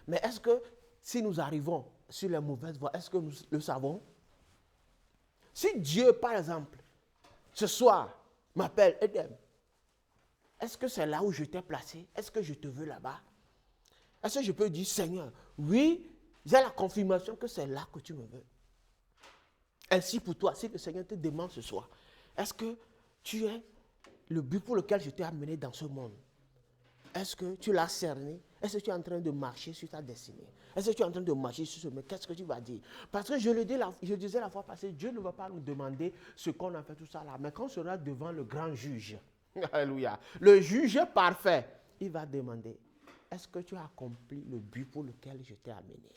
Mais est-ce que si nous arrivons sur les mauvaises voies, est-ce que nous le savons? Si Dieu, par exemple, ce soir, m'appelle Edem, est-ce que c'est là où je t'ai placé? Est-ce que je te veux là-bas? Est-ce que je peux dire, Seigneur, oui, j'ai la confirmation que c'est là que tu me veux. Ainsi pour toi, si le Seigneur te demande ce soir, est-ce que tu es le but pour lequel je t'ai amené dans ce monde? Est-ce que tu l'as cerné? Est-ce que tu es en train de marcher sur ta destinée? Est-ce que tu es en train de marcher sur ce chemin? Qu'est-ce que tu vas dire? Parce que je disais la fois passée, Dieu ne va pas nous demander ce qu'on a fait tout ça là. Mais quand on sera devant le grand juge, alléluia, le juge parfait, il va demander, est-ce que tu as accompli le but pour lequel je t'ai amené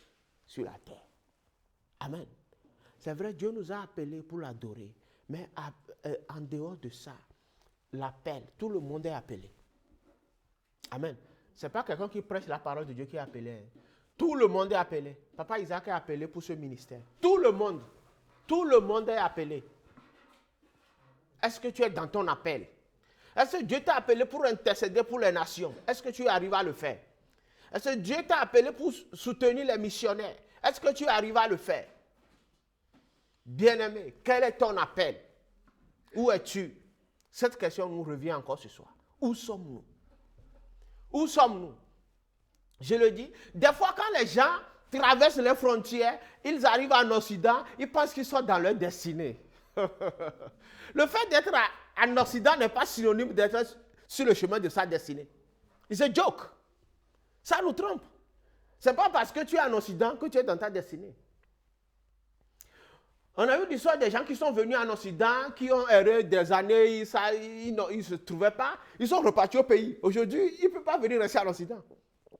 sur la terre? Amen. C'est vrai, Dieu nous a appelés pour l'adorer. Mais en dehors de ça, l'appel, tout le monde est appelé. Amen. Ce n'est pas quelqu'un qui prêche la parole de Dieu qui est appelé. Hein. Tout le monde est appelé. Papa Isaac est appelé pour ce ministère. Tout le monde est appelé. Est-ce que tu es dans ton appel? Est-ce que Dieu t'a appelé pour intercéder pour les nations? Est-ce que tu arrives à le faire? Est-ce que Dieu t'a appelé pour soutenir les missionnaires? Est-ce que tu arrives à le faire? Bien-aimé, quel est ton appel? Où es-tu? Cette question nous revient encore ce soir. Où sommes-nous? Où sommes-nous? Je le dis, des fois quand les gens traversent les frontières, ils arrivent en Occident, ils pensent qu'ils sont dans leur destinée. Le fait d'être en Occident n'est pas synonyme d'être sur le chemin de sa destinée. C'est un joke. Ça nous trompe. Ce n'est pas parce que tu es en Occident que tu es dans ta destinée. On a eu l'histoire des gens qui sont venus en Occident, qui ont erré des années, ils ne se trouvaient pas, ils sont repartis au pays. Aujourd'hui, ils ne peuvent pas venir rester en Occident.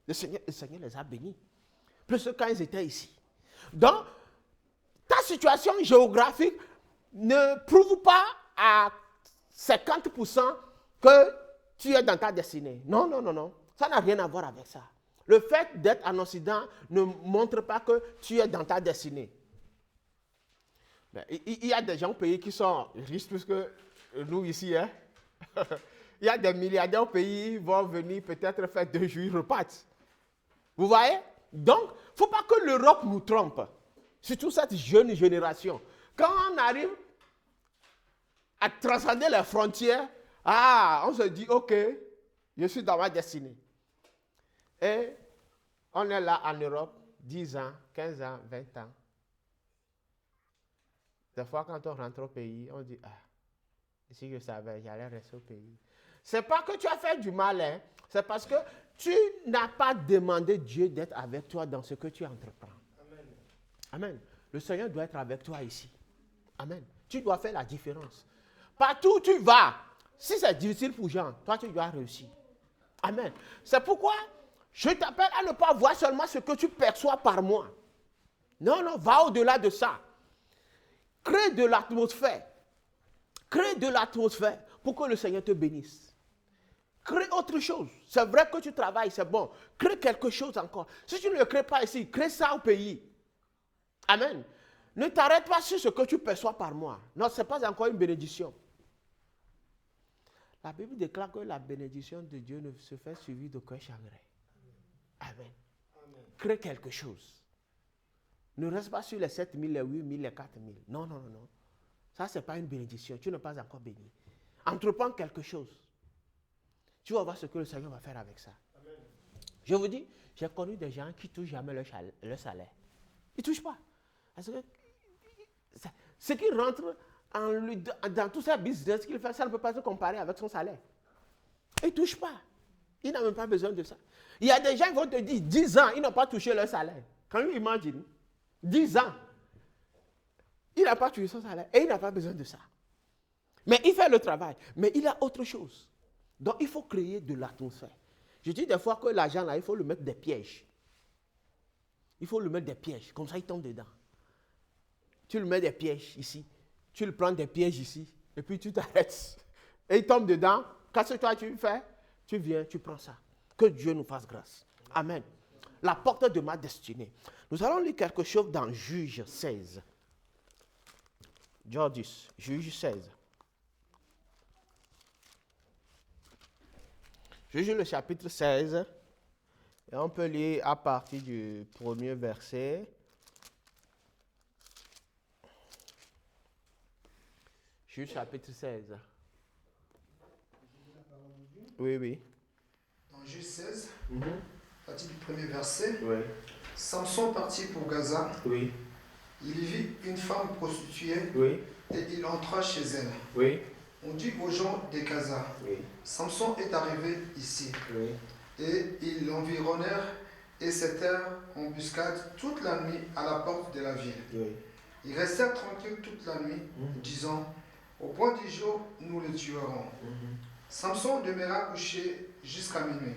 Le Seigneur les a bénis. Plus que quand ils étaient ici. Donc, ta situation géographique ne prouve pas à 50% que tu es dans ta destinée. Non, non, non, non. Ça n'a rien à voir avec ça. Le fait d'être en Occident ne montre pas que tu es dans ta destinée. Il y a des gens au pays qui sont riches plus que nous ici. Hein? Il y a des milliardaires au pays, ils vont venir peut-être faire 2 jours, ils repartent. Vous voyez? Donc, il ne faut pas que l'Europe nous trompe. Surtout cette jeune génération. Quand on arrive à transcender les frontières, on se dit, ok, je suis dans ma destinée. Et on est là en Europe, 10 ans, 15 ans, 20 ans. Des fois, quand on rentre au pays, on dit, si je savais, j'allais rester au pays. Ce n'est pas que tu as fait du mal, hein. C'est parce que tu n'as pas demandé Dieu d'être avec toi dans ce que tu entreprends. Amen. Amen. Le Seigneur doit être avec toi ici. Amen. Tu dois faire la différence. Partout où tu vas, si c'est difficile pour Jean, toi tu dois réussir. Amen. C'est pourquoi je t'appelle à ne pas voir seulement ce que tu perçois par moi. Non, non, va au-delà de ça. Crée de l'atmosphère. Crée de l'atmosphère pour que le Seigneur te bénisse. Crée autre chose. C'est vrai que tu travailles, c'est bon. Crée quelque chose encore. Si tu ne le crées pas ici, crée ça au pays. Amen. Ne t'arrête pas sur ce que tu perçois par moi. Non, ce n'est pas encore une bénédiction. La Bible déclare que la bénédiction de Dieu ne se fait suivie d'aucun chagrin. Amen. Amen. Crée quelque chose. Ne reste pas sur les 7 000, les 8 000, les 4 000. Non, non, non, non. Ça, ce n'est pas une bénédiction. Tu n'es pas encore béni. Entreprends quelque chose. Tu vas voir ce que le Seigneur va faire avec ça. Amen. Je vous dis, j'ai connu des gens qui ne touchent jamais leur salaire. Ils ne touchent pas. Parce que ce qui rentre dans tout ça business qu'il fait, ça ne peut pas se comparer avec son salaire. Ils ne touchent pas. Ils n'ont même pas besoin de ça. Il y a des gens qui vont te dire 10 ans, ils n'ont pas touché leur salaire. Quand tu imagines, 10 ans, il n'a pas touché son salaire et il n'a pas besoin de ça. Mais il fait le travail. Mais il a autre chose. Donc il faut créer de l'atmosphère. Je dis des fois que l'argent là, il faut le mettre des pièges. Il faut le mettre des pièges. Comme ça, il tombe dedans. Tu le mets des pièges ici. Tu le prends des pièges ici. Et puis tu t'arrêtes. Et il tombe dedans. Qu'est-ce que toi tu fais? Tu viens, tu prends ça. Que Dieu nous fasse grâce. Amen. La porte de ma destinée. Nous allons lire quelque chose dans Juge 16. Judges, Juge 16. Juge le chapitre 16, Et on peut lire à partir du premier verset. Juge chapitre 16. Oui, oui. Dans Juge 16, Mhm. à partir du premier verset, Oui. Samson partit pour Gaza. Oui. Il y vit une femme prostituée Oui. et il entra chez elle. Oui. On dit aux gens de Gaza, Oui. Samson est arrivé ici. Oui. Et ils l'environnèrent et s'étèrent en embuscade toute la nuit à la porte de la ville. Oui. Ils restèrent tranquilles toute la nuit, disant, au point du jour, nous le tuerons. Samson demeura couché jusqu'à minuit.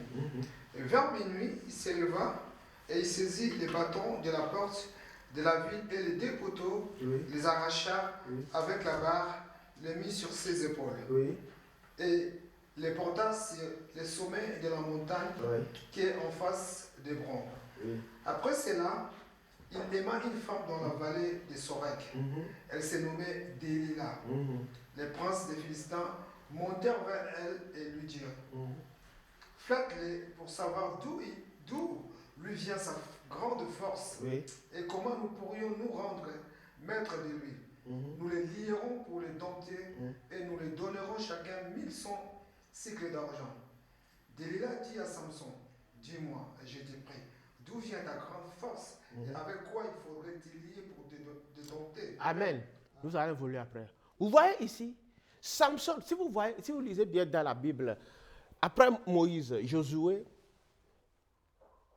Et vers minuit, il s'éleva et il saisit les bâtons de la porte de la ville et les deux poteaux, les arracha avec la barre, les mit sur ses épaules. Et les porta sur les sommets de la montagne qui est en face d'Hébron. Après cela, il aima une femme dans la vallée de Sorek. Elle se nommait Délila. Les princes des Philistins montèrent vers elle et lui dirent, flatte-les pour savoir d'où lui vient sa grande force et comment nous pourrions nous rendre maîtres de lui. Nous les lierons pour les dompter et nous les donnerons chacun 1100 cycles d'argent. Délila dit à Samson, dis-moi, et je te prie, d'où vient ta grande force et avec quoi il faudrait te lier pour te dompter? Amen. Nous allons évoluer après. Vous voyez ici, Samson, si vous lisez bien dans la Bible, après Moïse, Josué,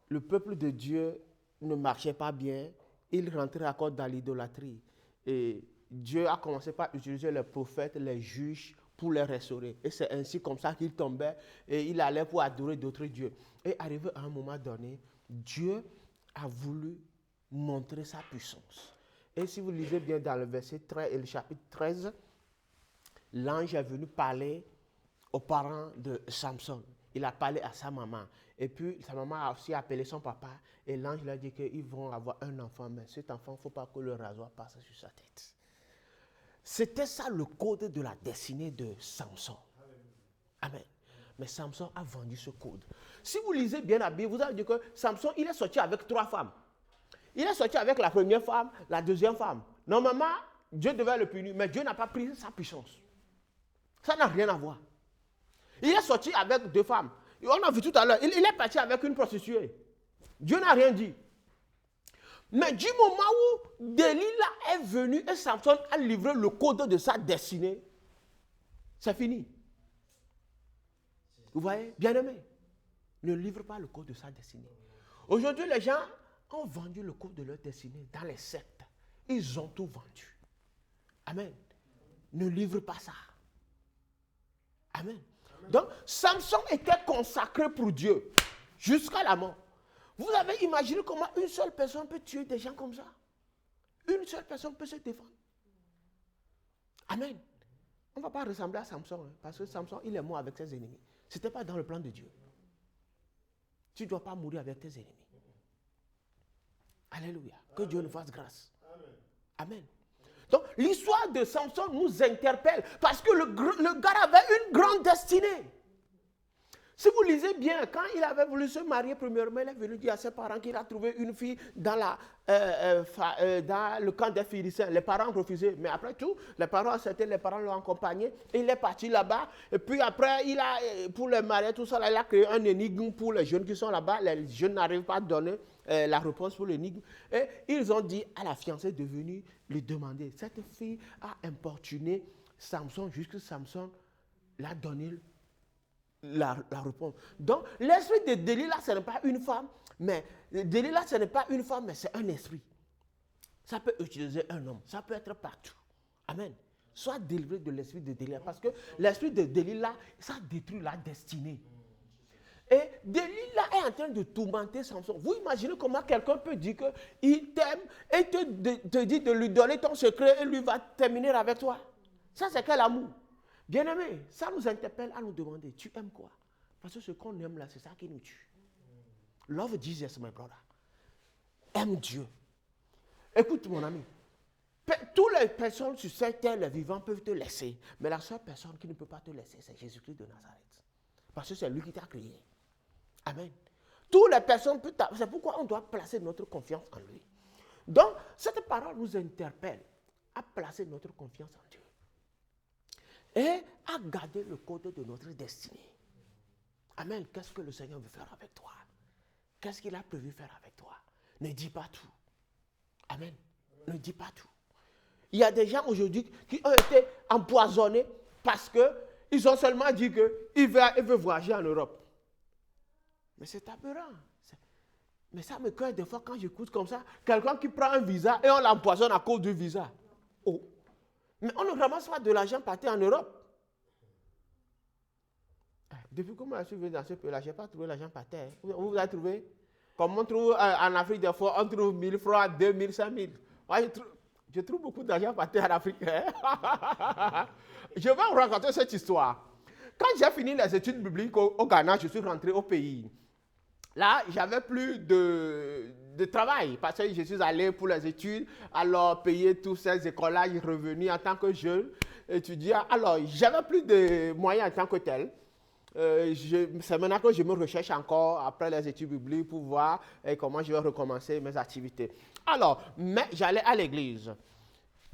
le peuple de Dieu ne marchait pas bien, il rentrait encore dans l'idolâtrie. Et Dieu a commencé par utiliser les prophètes, les juges pour les restaurer. Et c'est ainsi comme ça qu'il tombait et il allait pour adorer d'autres dieux. Et arrivé à un moment donné, Dieu a voulu montrer sa puissance. Et si vous lisez bien dans le verset 13 et le chapitre 13, l'ange est venu parler aux parents de Samson. Il a parlé à sa maman. Et puis, sa maman a aussi appelé son papa. Et l'ange lui a dit qu'ils vont avoir un enfant. Mais cet enfant, il ne faut pas que le rasoir passe sur sa tête. C'était ça le code de la destinée de Samson. Amen. Mais Samson a vendu ce code. Si vous lisez bien la Bible, vous allez dire que Samson, il est sorti avec 3 femmes. Il est sorti avec la première femme, la deuxième femme. Normalement, Dieu devait le punir, mais Dieu n'a pas pris sa puissance. Ça n'a rien à voir. Il est sorti avec 2 femmes. Et on a vu tout à l'heure, il est parti avec une prostituée. Dieu n'a rien dit. Mais du moment où Délila est venu et Samson a livré le code de sa destinée, c'est fini. Vous voyez, bien-aimé, ne livre pas le code de sa destinée. Aujourd'hui, les gens ont vendu le code de leur destinée dans les sectes. Ils ont tout vendu. Amen. Ne livre pas ça. Amen. Donc, Samson était consacré pour Dieu jusqu'à la mort. Vous avez imaginé comment une seule personne peut tuer des gens comme ça? Une seule personne peut se défendre. Amen. On ne va pas ressembler à Samson, parce que Samson, il est mort avec ses ennemis. Ce n'était pas dans le plan de Dieu. Tu ne dois pas mourir avec tes ennemis. Alléluia. Que Dieu nous fasse grâce. Amen. Donc, l'histoire de Samson nous interpelle parce que le gars avait une grande destinée. Si vous lisez bien, quand il avait voulu se marier premièrement, il est venu dire à ses parents qu'il a trouvé une fille dans le camp des Philistins. Les parents refusaient, mais après tout, les parents acceptaient, les parents l'ont accompagné. Et il est parti là-bas. Et puis après, pour le mariage, tout ça, il a créé un énigme pour les jeunes qui sont là-bas. Les jeunes n'arrivent pas à donner la réponse pour l'énigme. Et ils ont dit à la fiancée de venir lui demander. Cette fille a importuné Samson jusqu'à Samson l'a donné la réponse. Donc, l'esprit de Délila, ce n'est pas une femme, mais Délila, ce n'est pas une femme, mais c'est un esprit. Ça peut utiliser un homme, ça peut être partout. Amen. Sois délivré de l'esprit de Délila, parce que l'esprit de Délila, ça détruit la destinée. Et Délila est en train de tourmenter Samson. Vous imaginez comment quelqu'un peut dire qu'il t'aime et te dit de lui donner ton secret et lui va terminer avec toi. Ça, c'est quel amour? Bien-aimé, ça nous interpelle à nous demander, tu aimes quoi? Parce que ce qu'on aime là, c'est ça qui nous tue. Love Jesus, my brother. Aime Dieu. Écoute, mon ami, toutes les personnes sur cette terre, les vivants, peuvent te laisser. Mais la seule personne qui ne peut pas te laisser, c'est Jésus-Christ de Nazareth. Parce que c'est lui qui t'a créé. Amen. Toutes les personnes peuvent t'appeler. C'est pourquoi on doit placer notre confiance en lui. Donc, cette parole nous interpelle à placer notre confiance en Dieu et à garder le code de notre destinée. Amen. Qu'est-ce que le Seigneur veut faire avec toi? Qu'est-ce qu'il a prévu faire avec toi? Ne dis pas tout. Amen. Ne dis pas tout. Il y a des gens aujourd'hui qui ont été empoisonnés parce qu'ils ont seulement dit qu'ils veulent voyager en Europe. Mais c'est aberrant. Mais ça me craint des fois quand j'écoute comme ça, quelqu'un qui prend un visa et on l'empoisonne à cause du visa. Oh. Mais on ne ramasse pas de l'argent parti en Europe. Depuis que je suis venu dans ce pays-là, je n'ai pas trouvé l'argent par terre. Vous avez trouvé? Comme on trouve en Afrique, des fois, on trouve 1000 francs, 2000, 5000. Je trouve beaucoup d'argent par terre en Afrique. Je vais vous raconter cette histoire. Quand j'ai fini les études bibliques au Ghana, je suis rentré au pays. Là, j'avais plus de travail parce que je suis allé pour les études. Alors, payer toutes ces écoles-là, je suis revenu en tant que jeune étudiant. Alors, j'avais plus de moyens en tant que tel. C'est maintenant que je me recherche encore après les études bibliques pour voir comment je vais recommencer mes activités. Alors, mais j'allais à l'église.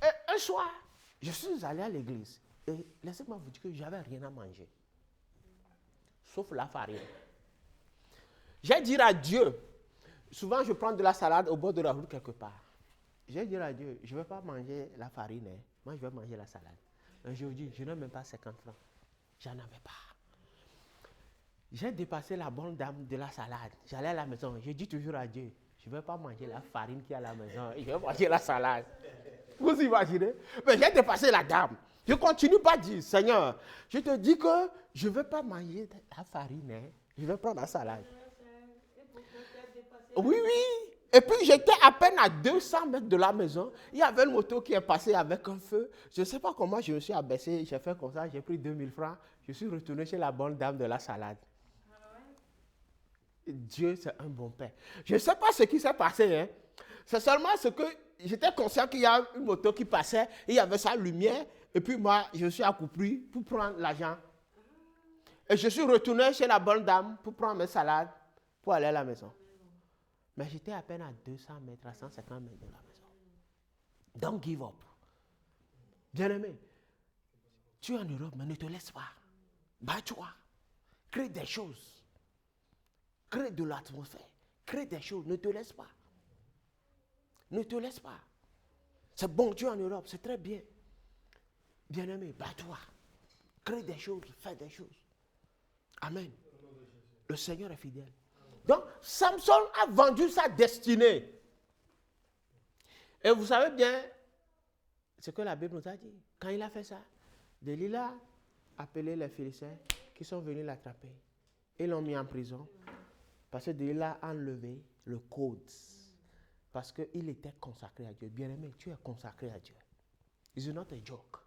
Et un soir, je suis allé à l'église. Et laissez-moi vous dire que je n'avais rien à manger. Sauf la farine. J'ai dit à Dieu, souvent je prends de la salade au bord de la route quelque part. J'ai dit à Dieu, je ne vais pas manger la farine, hein. Moi je vais manger la salade. Un jour, je dis, je n'ai même pas 50 francs. J'en avais pas. J'ai dépassé la bonne dame de la salade. J'allais à la maison, je dis toujours à Dieu, je ne vais pas manger la farine qui est à la maison, je vais manger la salade. Vous imaginez? Mais j'ai dépassé la dame. Je continue pas à dire, Seigneur, je te dis que je ne vais pas manger la farine, hein. Je vais prendre la salade. Oui, oui. Et puis j'étais à peine à 200 mètres de la maison. Il y avait une moto qui est passée avec un feu. Je ne sais pas comment je me suis abaissé. J'ai fait comme ça, j'ai pris 2000 francs. Je suis retourné chez la bonne dame de la salade. Dieu, c'est un bon père. Je ne sais pas ce qui s'est passé. Hein. C'est seulement ce que j'étais conscient qu'il y a une moto qui passait. Il y avait sa lumière. Et puis moi, je suis accoupli pour prendre l'argent. Et je suis retourné chez la bonne dame pour prendre mes salades pour aller à la maison. Mais j'étais à peine à 200 mètres, à 150 mètres de la maison. Don't give up. Bien-aimé, tu es en Europe, mais ne te laisse pas. Bats-toi. Crée des choses. Crée de l'atmosphère. Crée des choses. Ne te laisse pas. Ne te laisse pas. C'est bon, tu es en Europe, c'est très bien. Bien-aimé, bats-toi. Crée des choses, fais des choses. Amen. Le Seigneur est fidèle. Donc, Samson a vendu sa destinée. Et vous savez bien ce que la Bible nous a dit. Quand il a fait ça, Delilah a appelé les Philistins qui sont venus l'attraper. Ils l'ont mis en prison parce que Delilah a enlevé le code. Parce qu'il était consacré à Dieu. Bien-aimé, tu es consacré à Dieu. It's not a joke.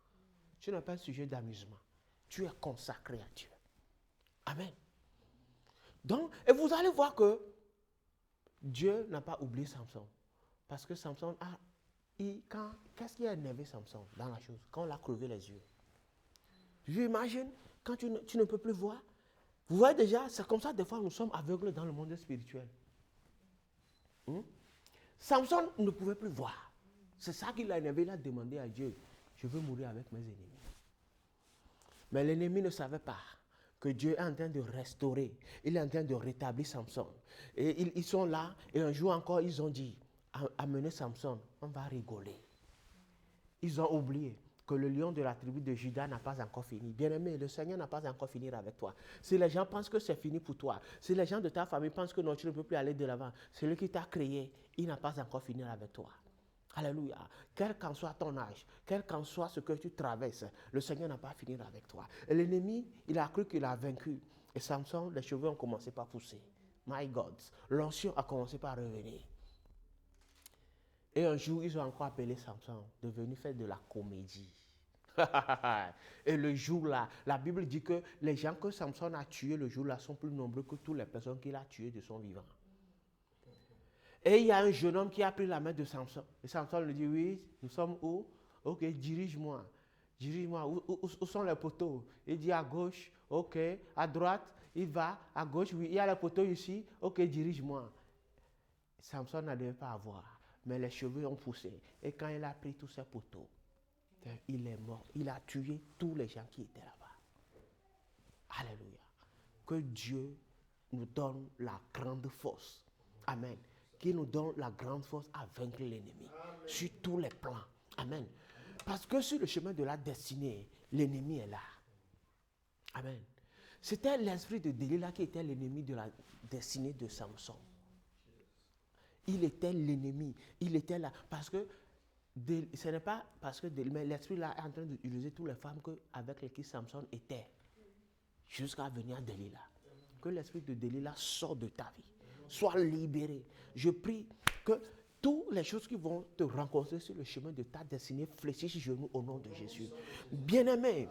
Tu n'es pas un sujet d'amusement. Tu es consacré à Dieu. Amen. Donc, et vous allez voir que Dieu n'a pas oublié Samson. Parce que Samson qu'est-ce qui a énervé Samson dans la chose? Quand on l'a crevé les yeux. J'imagine, quand tu ne peux plus voir. Vous voyez déjà, c'est comme ça, des fois, nous sommes aveugles dans le monde spirituel. Samson ne pouvait plus voir. C'est ça qu'il a énervé. Il a demandé à Dieu, je veux mourir avec mes ennemis. Mais l'ennemi ne savait pas que Dieu est en train de restaurer. Il est en train de rétablir Samson. Et ils sont là, et un jour encore, ils ont dit, amenez Samson, on va rigoler. Ils ont oublié que le lion de la tribu de Juda n'a pas encore fini. Bien-aimé, le Seigneur n'a pas encore fini avec toi. Si les gens pensent que c'est fini pour toi, si les gens de ta famille pensent que non, tu ne peux plus aller de l'avant, celui qui t'a créé, il n'a pas encore fini avec toi. Alléluia. Quel qu'en soit ton âge, quel qu'en soit ce que tu traverses, le Seigneur n'a pas fini avec toi. Et l'ennemi, il a cru qu'il a vaincu. Et Samson, les cheveux ont commencé par pousser. My God. L'onction a commencé par revenir. Et un jour, ils ont encore appelé Samson de venir faire de la comédie. Et le jour-là, la Bible dit que les gens que Samson a tués le jour-là sont plus nombreux que toutes les personnes qu'il a tuées de son vivant. Et il y a un jeune homme qui a pris la main de Samson. Et Samson lui dit, oui, nous sommes où? Ok, dirige-moi. Dirige-moi. Où sont les poteaux? Il dit à gauche, ok, à droite. Il va à gauche, oui, il y a le poteau ici, ok, dirige-moi. Samson n'avait pas à voir, mais les cheveux ont poussé. Et quand il a pris tous ces poteaux, il est mort. Il a tué tous les gens qui étaient là-bas. Alléluia. Que Dieu nous donne la grande force. Amen. Qu'il nous donne la grande force à vaincre l'ennemi. Sur tous les plans. Amen. Parce que sur le chemin de la destinée, l'ennemi est là. Amen. C'était l'esprit de Delilah qui était l'ennemi de la destinée de Samson. Il était l'ennemi. Il était là. Parce que ce n'est pas parce que mais l'esprit là est en train d'utiliser toutes les femmes avec lesquelles Samson était. Jusqu'à venir à Delilah. Que l'esprit de Delilah sorte de ta vie. Sois libéré. Je prie que toutes les choses qui vont te rencontrer sur le chemin de ta destinée fléchissent genoux au nom de Jésus. Bien-aimé,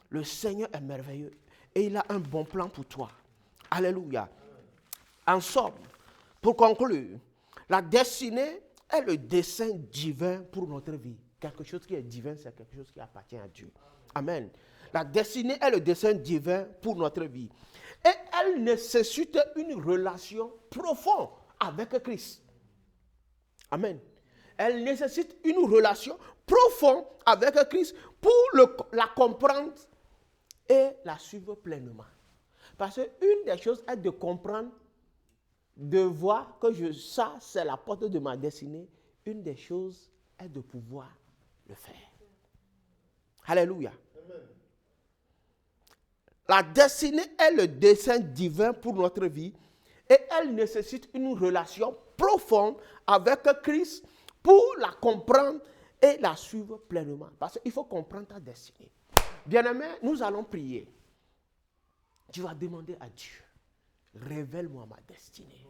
le Seigneur est merveilleux et il a un bon plan pour toi. Alléluia. En somme, pour conclure, la destinée est le dessein divin pour notre vie. Quelque chose qui est divin, c'est quelque chose qui appartient à Dieu. Amen. La destinée est le dessein divin pour notre vie. Et elle nécessite une relation profonde avec Christ. Amen. Elle nécessite une relation profonde avec Christ pour la comprendre et la suivre pleinement. Parce qu'une des choses est de comprendre, de voir que ça, c'est la porte de ma destinée. Une des choses est de pouvoir le faire. Alléluia. Amen. La destinée est le dessein divin pour notre vie et elle nécessite une relation profonde avec Christ pour la comprendre et la suivre pleinement. Parce qu'il faut comprendre ta destinée. Bien-aimé, nous allons prier. Tu vas demander à Dieu, révèle-moi ma destinée.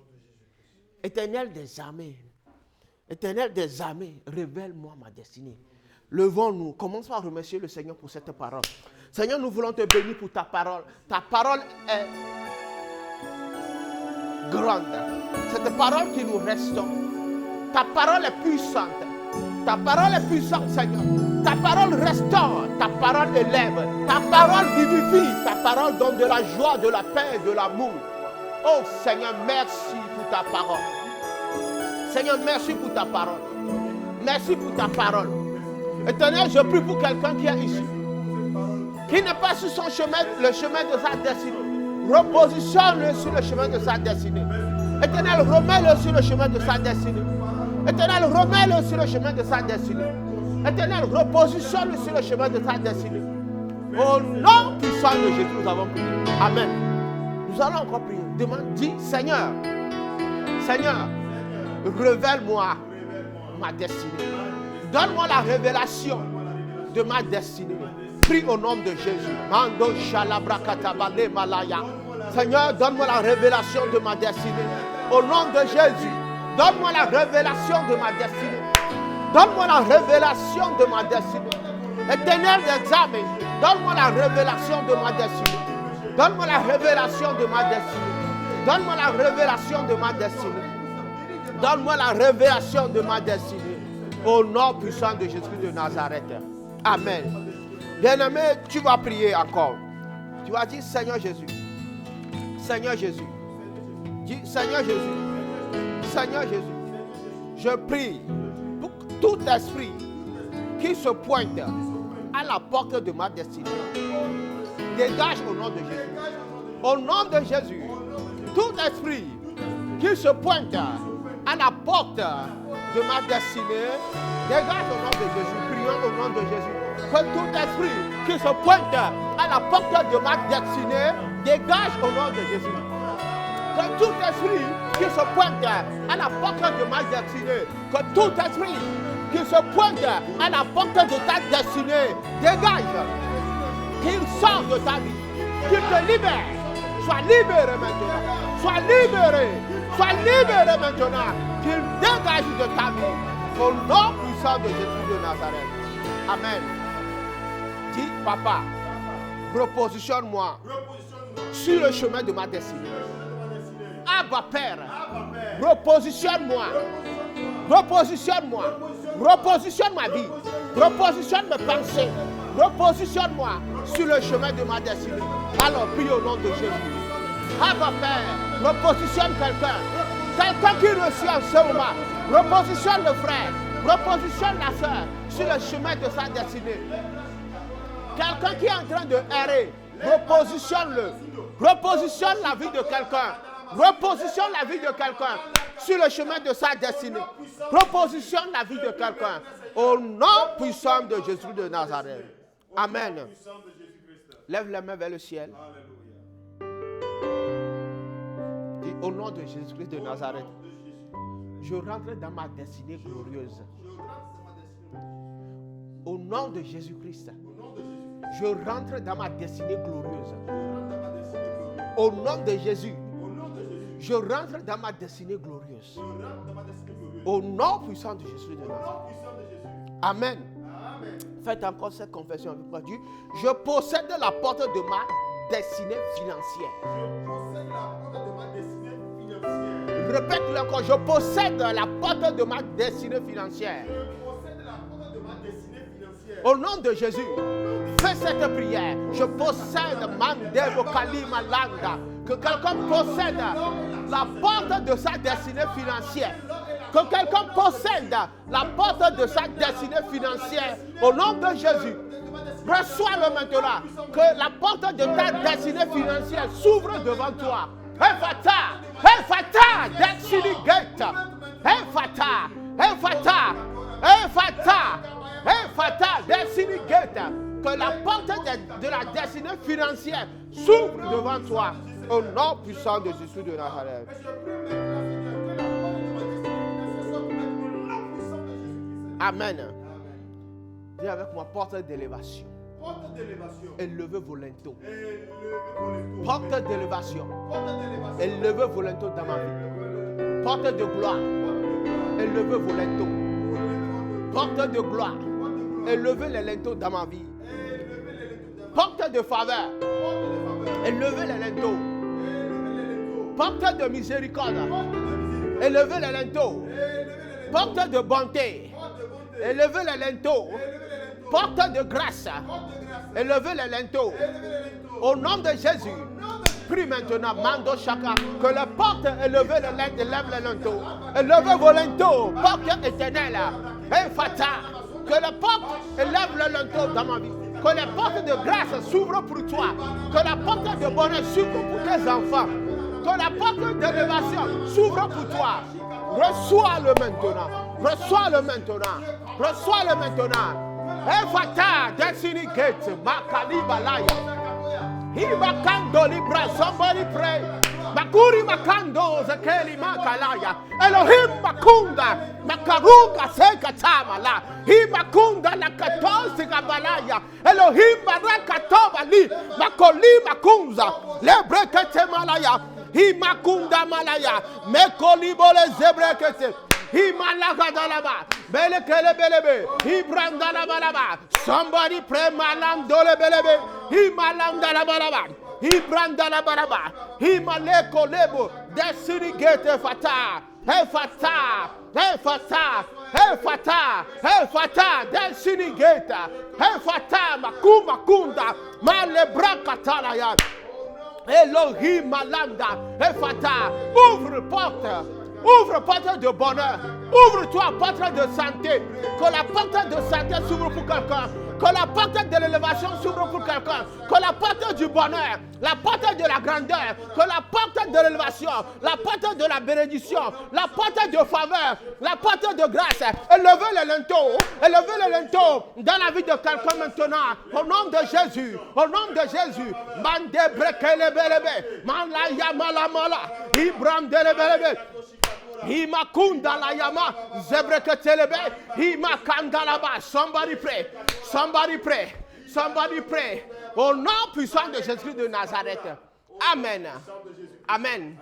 Éternel des armées, révèle-moi ma destinée. Levons-nous, commençons à remercier le Seigneur pour cette parole. Seigneur, nous voulons te bénir pour ta parole. Ta parole est grande. Cette parole qui nous reste. Ta parole est puissante. Ta parole est puissante, Seigneur. Ta parole restaure. Ta parole élève. Ta parole vivifie. Ta parole donne de la joie, de la paix et de l'amour. Oh Seigneur, merci pour ta parole. Seigneur, merci pour ta parole. Merci pour ta parole. Éternel, je prie pour quelqu'un qui est ici, qui n'est pas sur son chemin, le chemin de sa destinée. Repositionne-le sur le chemin de sa destinée. Éternel, remets-le sur le chemin de sa destinée. Éternel, remets-le sur le chemin de sa destinée. Éternel, repositionne-le sur le chemin de sa destinée. Au nom puissant de Jésus, nous avons prié. Amen. Nous allons encore prier. Demande, dis, Seigneur, révèle-moi ma destinée. Donne-moi la révélation de ma destinée. Prie au nom de Jésus. Mando shalabrakatabalé malaya. Seigneur, donne-moi la révélation de ma destinée. Au nom de Jésus, donne-moi la révélation de ma destinée. Donne-moi la révélation de ma destinée. Éternel des armées, donne-moi la révélation de ma destinée. Donne-moi la révélation de ma destinée. Donne-moi la révélation de ma destinée. Donne-moi la révélation de ma destinée. Au nom puissant de Jésus de Nazareth. Amen. Bien-aimé, tu vas prier encore. Tu vas dire, Seigneur Jésus. Seigneur Jésus. Dis, Seigneur Jésus. Seigneur Jésus. Je prie pour tout esprit qui se pointe à la porte de ma destinée. Dégage au nom de Jésus. Au nom de Jésus. Tout esprit qui se pointe à la porte de ma destinée, dégage au nom de Jésus. Prions au nom de Jésus. Que tout esprit qui se pointe à la porte de ma destinée, dégage au nom de Jésus. Que tout esprit qui se pointe à la porte de ma destinée, que tout esprit qui se pointe à la porte de ta destinée, dégage. Qu'il sorte de ta vie, qu'il te libère. Sois libéré maintenant. Sois libéré. Sois libéré maintenant. Qu'il dégage de ta vie. Au nom puissant de Jésus de Nazareth. Amen. Dis, papa, repositionne-moi sur le chemin de ma destinée. Abba Père, repositionne-moi. Repositionne-moi. Repositionne ma vie. Repositionne mes pensées. Repositionne-moi sur le chemin de ma destinée. Alors, prie au nom de Jésus. Abba Père, repositionne quelqu'un. Quelqu'un qui reçoit en ce moment. Repositionne le frère. Repositionne la soeur sur le chemin de sa destinée. Quelqu'un qui est en train de errer, repositionne-le. Repositionne la vie de quelqu'un. Repositionne la vie de quelqu'un sur le chemin de sa destinée. Repositionne la vie de quelqu'un. Au nom puissant de Jésus de Nazareth. Amen. Lève les mains vers le ciel. Dis au nom de Jésus-Christ de Nazareth. Je rentre dans ma destinée glorieuse. Au nom de Jésus-Christ. Je rentre dans ma destinée glorieuse. Au nom de Jésus. Je rentre dans ma destinée glorieuse. Au nom puissant de Jésus de Nazareth. Amen. Faites encore cette confession avec moi. Dieu, je possède la porte de ma destinée financière. Répète-le encore. Je possède la porte de ma destinée financière. Au nom de Jésus, fais cette prière. Je possède Mandevo Kalima Landa. Que quelqu'un possède la porte de sa destinée financière. Que quelqu'un possède la porte de sa destinée financière. Au nom de Jésus, reçois-le maintenant. Que la porte de ta destinée financière s'ouvre devant toi. Efata, Efata, Destiny Gate. Efata, Efata, Efata, Efata, Destiny Gate. Que la porte de la destinée financière s'ouvre devant toi. Au nom puissant de Jésus de Nazareth. Amen. Dis avec moi, porte d'élévation. Porte d'élévation. Élevez vos linteaux. Porte d'élévation. Élevez vos linteaux dans ma vie. Porte de gloire. Élevez vos linteaux. Porte de gloire. Élevez les linteaux dans ma vie. Porte de faveur. Élevez les linteaux. Porte de miséricorde. Élevez les linteaux. Porte de bonté. Élevez les linteaux. Porte de grâce. Élevez les linteaux. Au nom de Jésus. Prie maintenant, Mando Chaka, que les portes élevez les linteaux. Élevez vos linteaux. Porte éternelle. Efata. Que les portes élèvent le linteau dans ma vie. Que les portes de grâce s'ouvrent pour toi. Que la porte de bonheur s'ouvre pour tes enfants. Que la porte d'élévation s'ouvre pour toi. Reçois-le maintenant. Reçois-le maintenant. Reçois-le maintenant. Efata, Destiny Gate, Makali Balaya. Hibakando Libra, somebody pray. Makuri Makando, Zakeli Makalaya. Elohim Makunda, Makaruka Seka Tamala. Himakunda Lakatosi Gabalaya. Elohim Barakatobali, Makoli Makunza. Lebrekete Malaya. Himakunda Malaya. Mekolibole Zebrekete. Himalakadalaba, Belekele, Hibrandalabalaba. Somebody pray, Malam Dole Belebe, Himalamdalabalaba, Hibrandalabalaba, Himaleko Lebo, Destiny Gate Efata, Efata, Efata, Efata, Efata, Destiny Gate, Efata, Makumakunda, Malebrakatalayan. Elohim Malanda, Efata, ouvre porte. Ouvre porte de bonheur. Ouvre-toi porte de santé. Que la porte de santé s'ouvre pour quelqu'un. Que la porte de l'élévation s'ouvre pour quelqu'un. Que la porte du bonheur, la porte de la grandeur, que la porte de l'élévation, la porte de la bénédiction, la porte de faveur, la porte de grâce. Élevez les linteaux dans la vie de quelqu'un maintenant. Au nom de Jésus. Au nom de Jésus. Mande brekele belebe. Malaya malamala. Ibram delebelebe. Himakunda la yama, zebreketelebe, himakandalaba. Somebody pray, somebody pray, somebody pray. Au nom puissant de Jésus de Nazareth. Amen. Amen.